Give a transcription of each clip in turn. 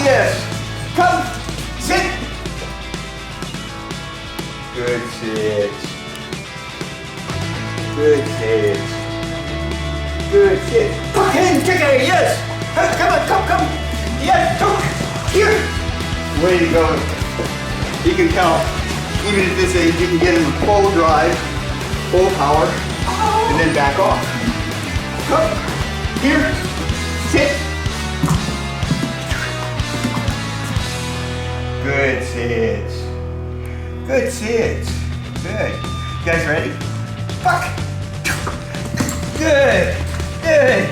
yes. Come. Sit. Good sit. Good sit. Good sit. Tuck in, kick it, yes. Come on, come. Yes, tuck. Here. Way to go. You can count. Even at this age, you can get in full drive, full power, and then back off. Come. Here. Sit. Good sits. Good sits. Good. You guys ready? Fuck. Good. Good.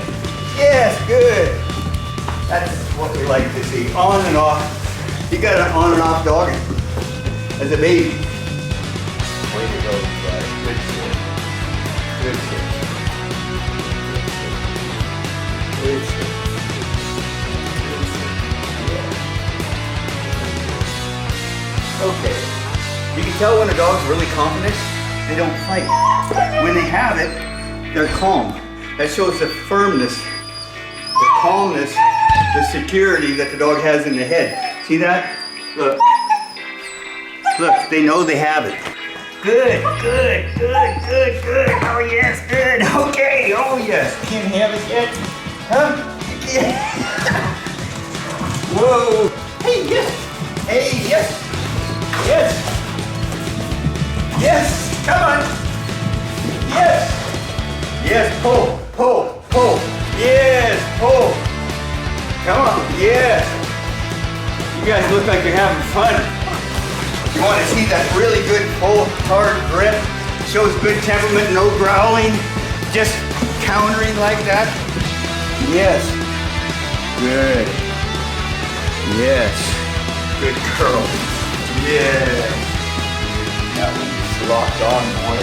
Yes, good. That's what we like to see. On and off. You got an on and off dog as a baby. Way to go, guys. Good sit. Good sit. Good sit. Okay, you can tell when a dog's really confident, they don't fight. When they have it, they're calm. That shows the firmness, the calmness, the security that the dog has in the head. See that? Look. Look, they know they have it. Good. Oh yes, good. Okay, oh yes. Can't have it yet. Huh? Yeah. Whoa. Hey, yes. Hey, yes. Yes! Yes! Come on! Yes! Yes, pull! Yes, pull! Come on, yes! You guys look like you're having fun. You want to see that really good full, hard grip? Shows good temperament, no growling, just countering like that. Yes. Good. Yes. Good curl. Yeah. That one's locked on, boy.